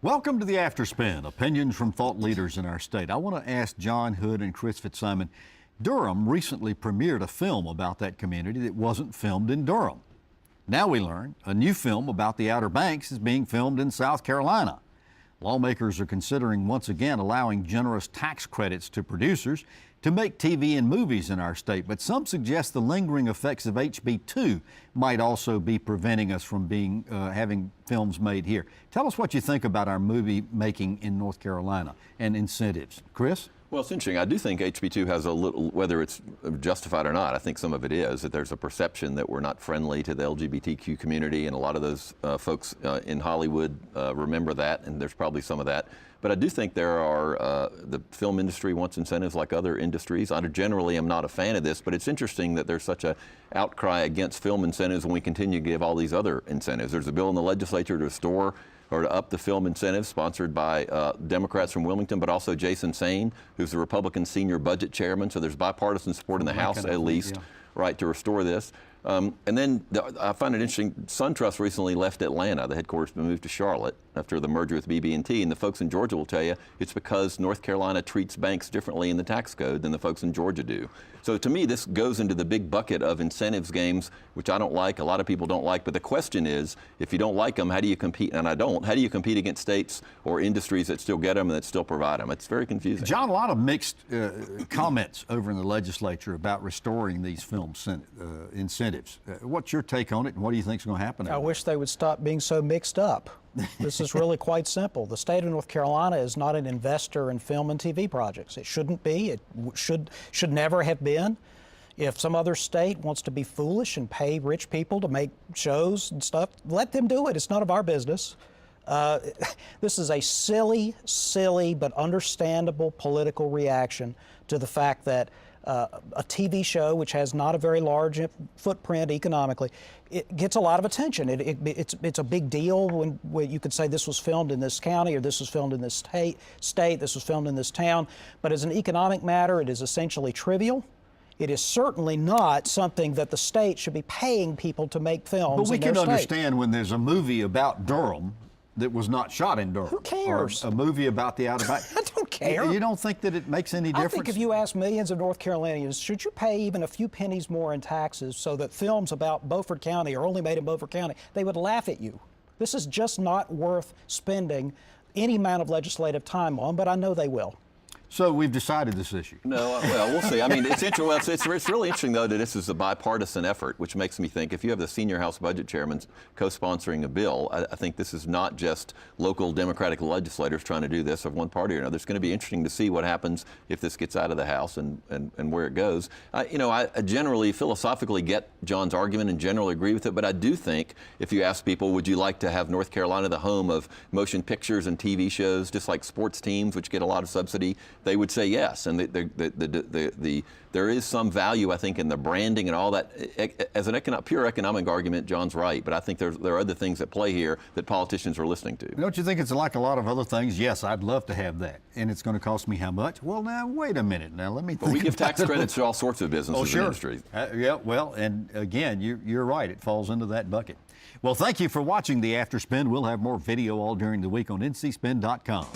Welcome to the Afterspin, opinions from thought leaders in our state. I want to ask John Hood and Chris Fitzsimon. Durham recently premiered a film about that community that wasn't filmed in Durham. Now we learn a new film about the Outer Banks is being filmed in South Carolina. Lawmakers are considering once again allowing generous tax credits to producers to make TV and movies in our state, but some suggest the lingering effects of HB 2 might also be preventing us from having films made here. Tell us what you think about our movie making in North Carolina and incentives. Chris? Well, it's interesting. I do think HB 2 has a little, whether it's justified or not, I think some of it is, that there's a perception that we're not friendly to the LGBTQ community, and a lot of those folks in Hollywood remember that, and there's probably some of that. But I do think there are, the film industry wants incentives like other industries. I generally am not a fan of this, but it's interesting that there's such an outcry against film incentives when we continue to give all these other incentives. There's a bill in the legislature to restore or to up the film incentives sponsored by Democrats from Wilmington, but also Jason Sain, who's the Republican senior budget chairman. So there's bipartisan support in the House at least, right, to restore this. And then I find it interesting, SunTrust recently left Atlanta. The headquarters been moved to Charlotte after the merger with BB&T. And the folks in Georgia will tell you it's because North Carolina treats banks differently in the tax code than the folks in Georgia do. So to me, this goes into the big bucket of incentives games, which I don't like, a lot of people don't like. But the question is, if you don't like them, how do you compete? And I don't. How do you compete against states or industries that still get them and that still provide them? It's very confusing. John, a lot of mixed comments over in the legislature about restoring these film incentives. What's your take on it, and what do you think is going to happen? I wish they would stop being so mixed up. This is really quite simple. The state of North Carolina is not an investor in film and TV projects. It shouldn't be. It should never have been. If some other state wants to be foolish and pay rich people to make shows and stuff, let them do it. It's none of our business. This is a silly but understandable political reaction to the fact that a TV show, which has not a very large footprint economically, it gets a lot of attention. It's a big deal when you could say this was filmed in this county, or this was filmed in this state, this was filmed in this town. But as an economic matter, it is essentially trivial. It is certainly not something that the state should be paying people to make films. But we can understand when there's a movie about Durham that was not shot in Durham. Who cares? Or a movie about the Outer Banks. I don't care. You don't think that it makes any difference? I think if you ask millions of North Carolinians, should you pay even a few pennies more in taxes so that films about Beaufort County are only made in Beaufort County, they would laugh at you. This is just not worth spending any amount of legislative time on, but I know they will. So we've decided this issue. No, well, we'll see. I mean, it's interesting. Well, it's really interesting, though, that this is a bipartisan effort, which makes me think if you have the senior House budget chairman co-sponsoring a bill, I think this is not just local Democratic legislators trying to do this of one party or another. It's going to be interesting to see what happens if this gets out of the House and where it goes. You know, I generally, philosophically get John's argument and generally agree with it, but I do think if you ask people, would you like to have North Carolina the home of motion pictures and TV shows, just like sports teams, which get a lot of subsidy, they would say yes. And there is some value, I think, in the branding and all that. As an pure economic argument, John's right, but I think there are other things at play here that politicians are listening to. Don't you think it's like a lot of other things? Yes, I'd love to have that. And it's going to cost me how much? Well, now, wait a minute. Now, let me think. But we give tax credits to all sorts of businesses and industries. Yeah, well, and again, you're right. It falls into that bucket. Well, thank you for watching the Afterspin. We'll have more video all during the week on ncspin.com.